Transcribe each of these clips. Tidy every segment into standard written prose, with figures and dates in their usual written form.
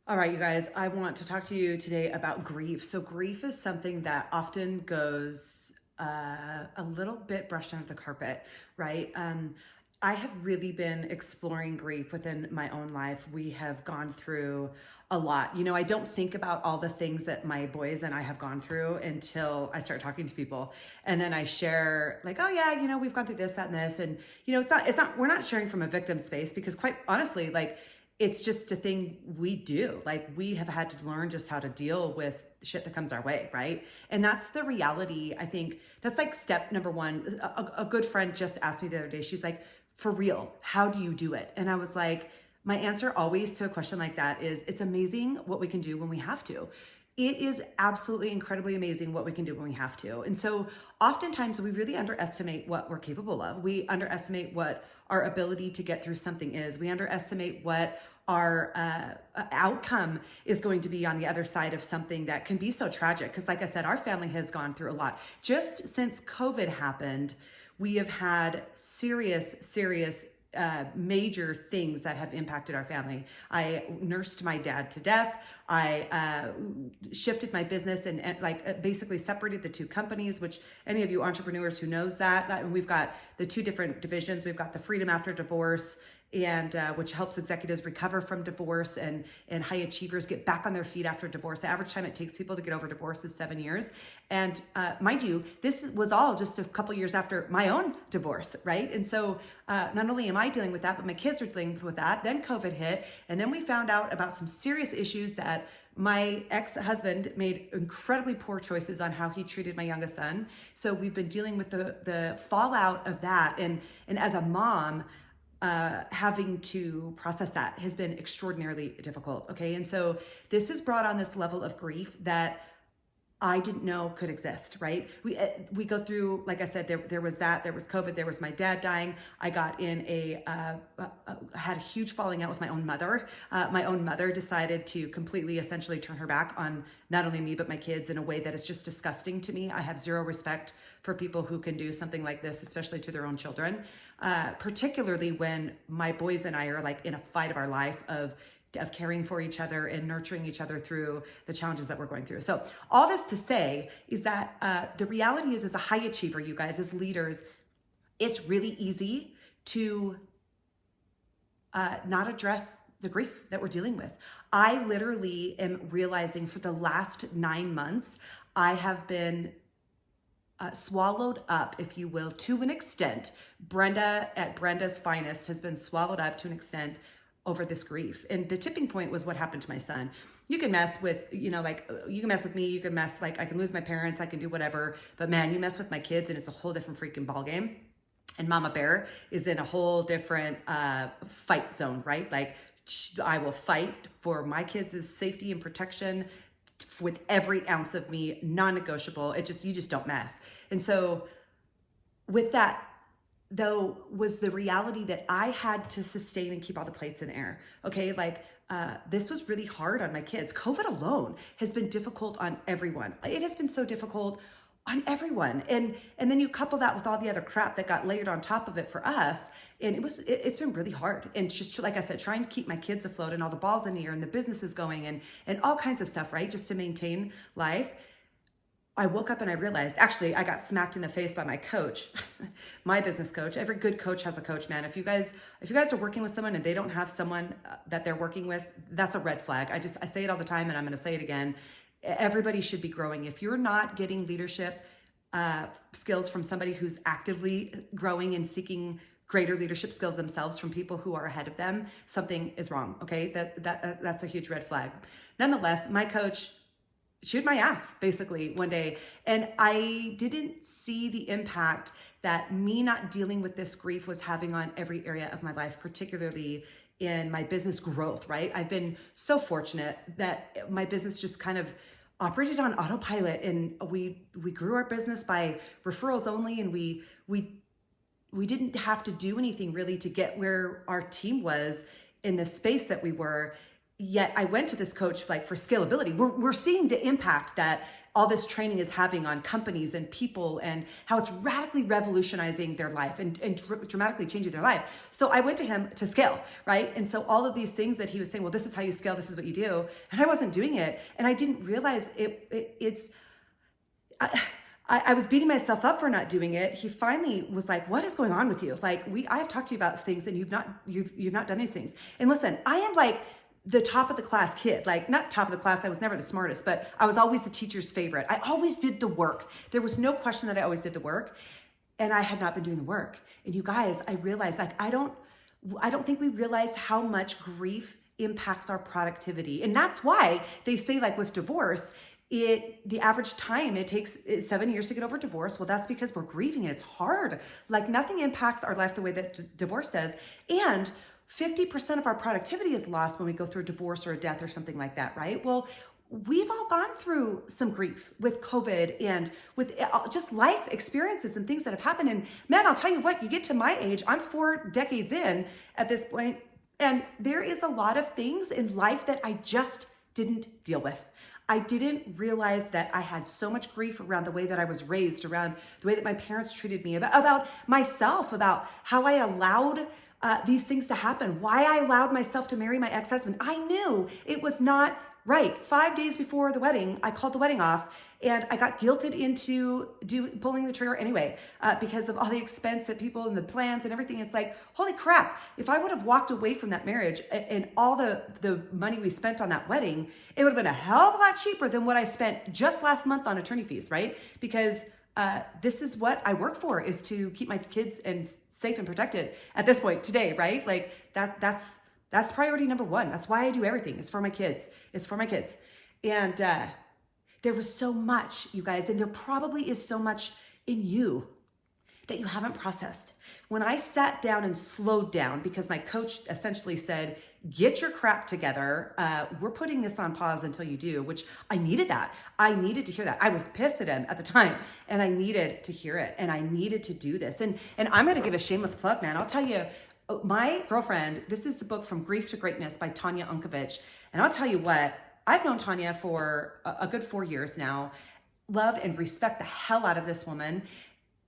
All right, you guys, I want to talk to you today about grief. So, grief is something that often goes a little bit brushed under the carpet, right? I have really been exploring grief within my own life. We have gone through a lot. I don't think about all the things that my boys and I have gone through until I start talking to people. And then I share, like, oh, yeah, we've gone through this, that, and this. And, we're not sharing from a victim space because, quite honestly, like, it's just a thing we do. Like, we have had to learn just how to deal with shit that comes our way, right? And that's the reality. I think that's like step number one. A good friend just asked me the other day, she's like, for real, how do you do it? And I was like, my answer always to a question like that is, it's amazing what we can do when we have to. It is absolutely incredibly amazing what we can do when we have to. And so oftentimes we really underestimate what we're capable of. We underestimate what our ability to get through something is. We underestimate what our outcome is going to be on the other side of something that can be so tragic. Because like I said, our family has gone through a lot. Just since COVID happened, we have had serious major things that have impacted our family. I nursed my dad to death. I shifted my business and basically separated the two companies, which any of you entrepreneurs who knows that we've got the two different divisions. We've got the freedom after divorce, and which helps executives recover from divorce and high achievers get back on their feet after divorce. The average time it takes people to get over divorce is 7 years. And mind you, this was all just a couple years after my own divorce, right? And so not only am I dealing with that, but my kids are dealing with that. Then COVID hit, and then we found out about some serious issues that my ex-husband made incredibly poor choices on how he treated my youngest son. So we've been dealing with the fallout of that. And as a mom, having to process that has been extraordinarily difficult. Okay. And so this has brought on this level of grief that I didn't know could exist, right? We go through, like I said, there was that, there was COVID, there was my dad dying. I got in had a huge falling out with my own mother. My own mother decided to completely, essentially turn her back on not only me, but my kids in a way that is just disgusting to me. I have zero respect for people who can do something like this, especially to their own children, particularly when my boys and I are like in a fight of our life of caring for each other and nurturing each other through the challenges that we're going through. So all this to say is that the reality is, as a high achiever, you guys, as leaders, it's really easy to not address the grief that we're dealing with. I literally am realizing for the last 9 months, I have been swallowed up, if you will, to an extent. Brenda at Brenda's Finest has been swallowed up to an extent over this grief. And the tipping point was what happened to my son. You can mess with, you can mess with me, you can mess, I can lose my parents, I can do whatever, but man, you mess with my kids and it's a whole different freaking ballgame. And Mama Bear is in a whole different fight zone, right? Like, I will fight for my kids' safety and protection with every ounce of me, non-negotiable. You just don't mess. And so with that, though, was the reality that I had to sustain and keep all the plates in the air. Okay, this was really hard on my kids. COVID alone has been difficult on everyone. It has been so difficult on everyone. And then you couple that with all the other crap that got layered on top of it for us. And it's been really hard. And just like I said, trying to keep my kids afloat and all the balls in the air and the business is going and all kinds of stuff, right? Just to maintain life. I woke up and I realized, actually, I got smacked in the face by my coach, my business coach. Every good coach has a coach, man. If you guys are working with someone and they don't have someone that they're working with, that's a red flag. I say it all the time and I'm going to say it again. Everybody should be growing. If you're not getting leadership skills from somebody who's actively growing and seeking greater leadership skills themselves from people who are ahead of them, something is wrong. Okay. That's a huge red flag. Nonetheless, my coach chewed my ass basically one day. And I didn't see the impact that me not dealing with this grief was having on every area of my life, particularly in my business growth, right? I've been so fortunate that my business just kind of operated on autopilot, and we grew our business by referrals only. And we didn't have to do anything really to get where our team was in the space that we were. yet I went to this coach like for scalability. We're seeing the impact that all this training is having on companies and people, and how it's radically revolutionizing their life and dramatically changing their life. So I went to him to scale, right? And so all of these things that he was saying, well, this is how you scale, this is what you do. And I wasn't doing it. And I didn't realize I was beating myself up for not doing it. He finally was like, what is going on with you? Like, I have talked to you about things and you've not done these things. And listen, I am like the top of the class kid, like not top of the class. I was never the smartest, but I was always the teacher's favorite. I always did the work. There was no question that I always did the work, and I had not been doing the work. And you guys, I realized like, I don't think we realize how much grief impacts our productivity. And that's why they say like with divorce, the average time it takes is 7 years to get over divorce. Well, that's because we're grieving and it's hard. Like nothing impacts our life the way that divorce does. And 50% of our productivity is lost when we go through a divorce or a death or something like that, right? Well, we've all gone through some grief with COVID and with just life experiences and things that have happened. And man, I'll tell you what, you get to my age, I'm 4 decades in at this point, and there is a lot of things in life that I just didn't deal with. I didn't realize that I had so much grief around the way that I was raised, around the way that my parents treated me, about myself, about how I allowed these things to happen, why I allowed myself to marry my ex-husband. I knew it was not right. 5 days before the wedding, I called the wedding off, and I got guilted into pulling the trigger anyway, because of all the expense that people and the plans and everything. It's like, holy crap, if I would have walked away from that marriage and all the money we spent on that wedding, it would have been a hell of a lot cheaper than what I spent just last month on attorney fees, right? Because this is what I work for, is to keep my kids and safe and protected at this point today, right? Like that's priority number one. That's why I do everything. It's for my kids. It's for my kids. And there was so much, you guys, and there probably is so much in you that you haven't processed. When I sat down and slowed down, because my coach essentially said, get your crap together. We're putting this on pause until you do, which I needed that. I needed to hear that. I was pissed at him at the time, and I needed to hear it, and I needed to do this. And I'm going to give a shameless plug, man. I'll tell you, my girlfriend, this is the book From Grief to Greatness by Tanya Unkovich. And I'll tell you what, I've known Tanya for a good 4 years now. Love and respect the hell out of this woman.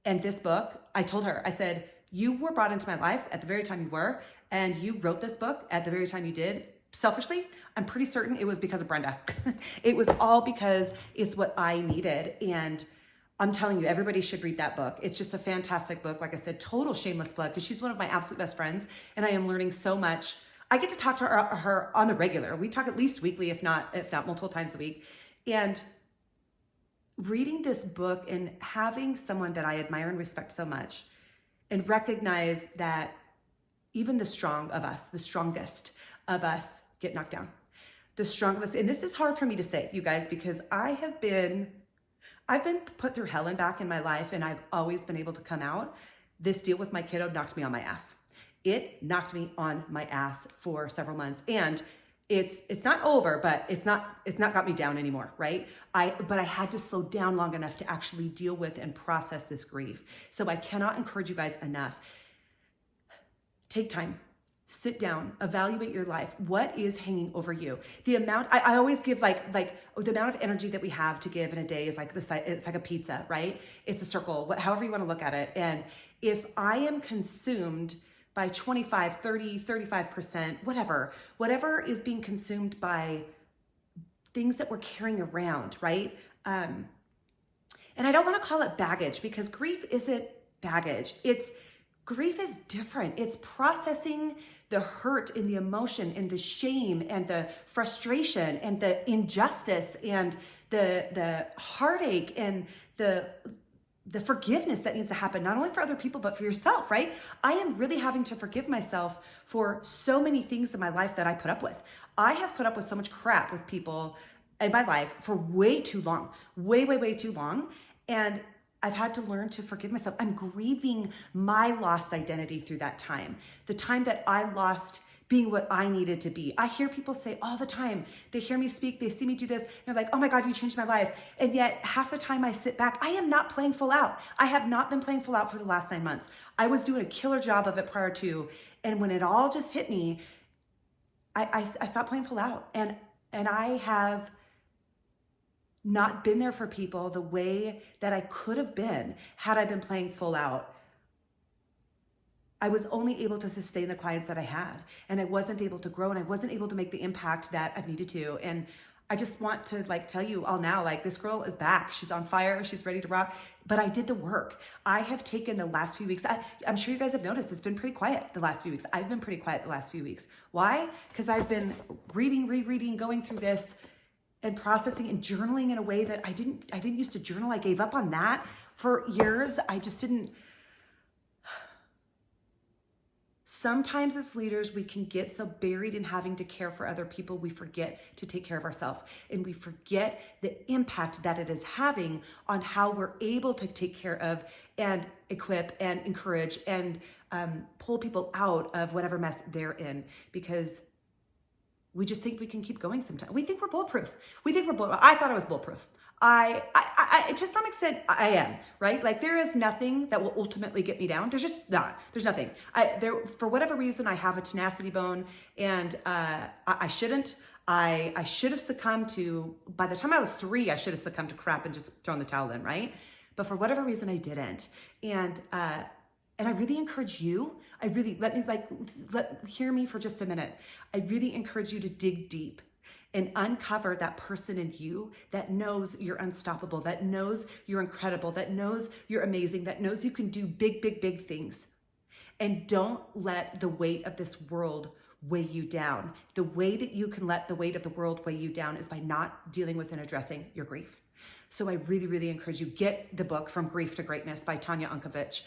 And this book, I told her, I said, you were brought into my life at the very time you were, and you wrote this book at the very time you did. Selfishly, I'm pretty certain it was because of Brenda. It was all because it's what I needed. And I'm telling you, everybody should read that book. It's just a fantastic book. Like I said, total shameless plug, because she's one of my absolute best friends, and I am learning so much. I get to talk to her on the regular. We talk at least weekly, if not multiple times a week. And reading this book and having someone that I admire and respect so much, and recognize that even the strong of us, the strongest of us, get knocked down. The strong of us, and this is hard for me to say, you guys, because I've been put through hell and back in my life, and I've always been able to come out. This deal with my kiddo knocked me on my ass. It knocked me on my ass for several months, and it's not over, but it's not got me down anymore, right? But I had to slow down long enough to actually deal with and process this grief. So I cannot encourage you guys enough. Take time. Sit down, evaluate your life. What is hanging over you? The amount, I always give like the amount of energy that we have to give in a day is like it's like a pizza, right? It's a circle, however you want to look at it. And if I am consumed by 25, 30, 35%, whatever is being consumed by things that we're carrying around, right? And I don't want to call it baggage, because grief isn't baggage. Grief is different. It's processing the hurt and the emotion and the shame and the frustration and the injustice and the heartache and the forgiveness that needs to happen, not only for other people, but for yourself, right? I am really having to forgive myself for so many things in my life that I put up with. I have put up with so much crap with people in my life for way too long, way too long. And I've had to learn to forgive myself. I'm grieving my lost identity through that time. The time that I lost being what I needed to be. I hear people say all the time, they hear me speak, they see me do this, they're like, oh my God, you changed my life. And yet half the time I sit back, I am not playing full out. I have not been playing full out for the last 9 months. I was doing a killer job of it prior to, and when it all just hit me, I stopped playing full out, and I have not been there for people the way that I could have been had I been playing full out. I was only able to sustain the clients that I had, and I wasn't able to grow, and I wasn't able to make the impact that I've needed to. And I just want to tell you all now, this girl is back. She's on fire. She's ready to rock. But I did the work. I have taken the last few weeks. I'm sure you guys have noticed it's been pretty quiet the last few weeks. I've been pretty quiet the last few weeks. Why? Because I've been reading, rereading, going through this and processing and journaling in a way that I didn't used to journal. I gave up on that for years. I just didn't. Sometimes as leaders, we can get so buried in having to care for other people, we forget to take care of ourselves. And we forget the impact that it is having on how we're able to take care of and equip and encourage and pull people out of whatever mess they're in, because we just think we can keep going sometimes. We think we're bulletproof. I thought I was bulletproof. I to some extent, I am, right? There is nothing that will ultimately get me down. There's just not. There's nothing. For whatever reason, I have a tenacity bone, and I shouldn't. I should have succumbed to, by the time I was 3, I should have succumbed to crap and just thrown the towel in, right? But for whatever reason, I didn't. And I really encourage you, hear me for just a minute. I really encourage you to dig deep and uncover that person in you that knows you're unstoppable, that knows you're incredible, that knows you're amazing, that knows you can do big, big, big things. And don't let the weight of this world weigh you down. The way that you can let the weight of the world weigh you down is by not dealing with and addressing your grief. So I really, really encourage you, get the book From Grief to Greatness by Tanya Unkovich.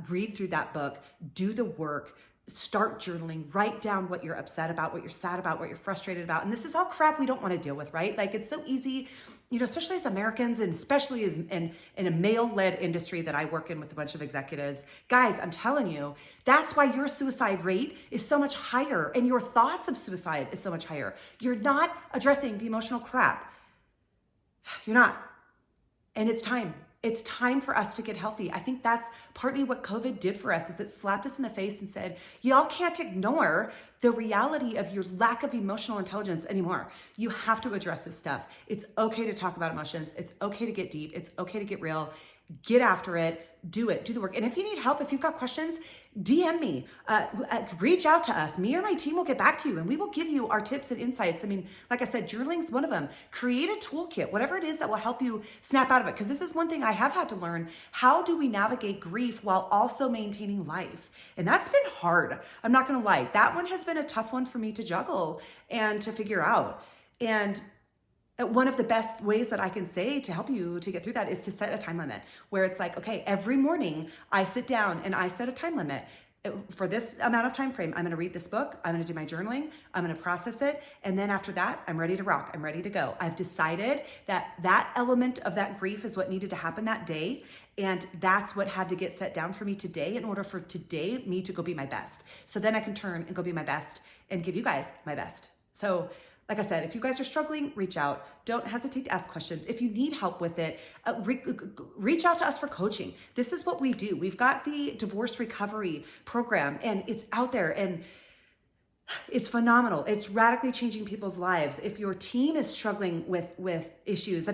Read through that book, do the work, start journaling, write down what you're upset about, what you're sad about, what you're frustrated about. And this is all crap we don't want to deal with, right? It's so easy, especially as Americans, and especially as in a male-led industry that I work in with a bunch of executives. Guys, I'm telling you, that's why your suicide rate is so much higher and your thoughts of suicide is so much higher. You're not addressing the emotional crap. You're not. And it's time. It's time for us to get healthy. I think that's partly what COVID did for us, is it slapped us in the face and said, y'all can't ignore the reality of your lack of emotional intelligence anymore. You have to address this stuff. It's okay to talk about emotions. It's okay to get deep. It's okay to get real. Get after it, do the work. And if you need help, if you've got questions, DM me, reach out to us. Me or my team will get back to you, and we will give you our tips and insights. Like I said, journaling's one of them. Create a toolkit, whatever it is that will help you snap out of it. Because this is one thing I have had to learn. How do we navigate grief while also maintaining life? And that's been hard. I'm not gonna lie. That one has been a tough one for me to juggle and to figure out. And one of the best ways that I can say to help you to get through that is to set a time limit, where it's okay, every morning I sit down and I set a time limit. For this amount of time frame, I'm going to read this book, I'm going to do my journaling, I'm going to process it, and then after that, I'm ready to rock, I'm ready to go. I've decided that that element of that grief is what needed to happen that day, and that's what had to get set down for me today in order for today me to go be my best. So then I can turn and go be my best and give you guys my best. So like I said, if you guys are struggling, reach out. Don't hesitate to ask questions. If you need help with it, reach out to us for coaching. This is what we do. We've got the divorce recovery program, and it's out there, and it's phenomenal. It's radically changing people's lives. If your team is struggling with issues,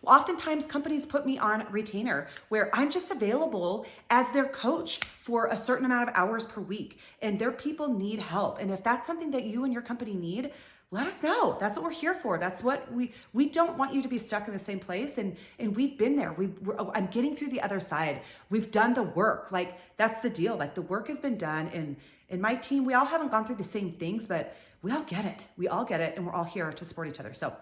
oftentimes companies put me on retainer where I'm just available as their coach for a certain amount of hours per week, and their people need help. And if that's something that you and your company need, let us know. That's what we're here for. That's what we don't want you to be stuck in the same place. And we've been there. I'm getting through the other side. We've done the work. That's the deal. The work has been done. And in my team, we all haven't gone through the same things, but we all get it. We all get it. And we're all here to support each other. So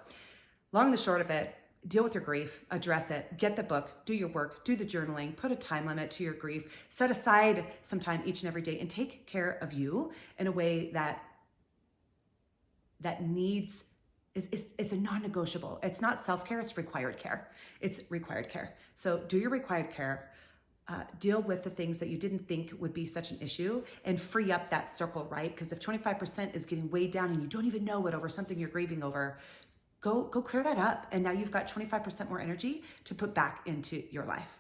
long and the short of it, deal with your grief, address it, get the book, do your work, do the journaling, put a time limit to your grief, set aside some time each and every day, and take care of you in a way that needs, it's a non-negotiable. It's not self-care, it's required care. It's required care. So do your required care, deal with the things that you didn't think would be such an issue, and free up that circle, right? Because if 25% is getting weighed down and you don't even know it over something you're grieving over, go clear that up. And now you've got 25% more energy to put back into your life.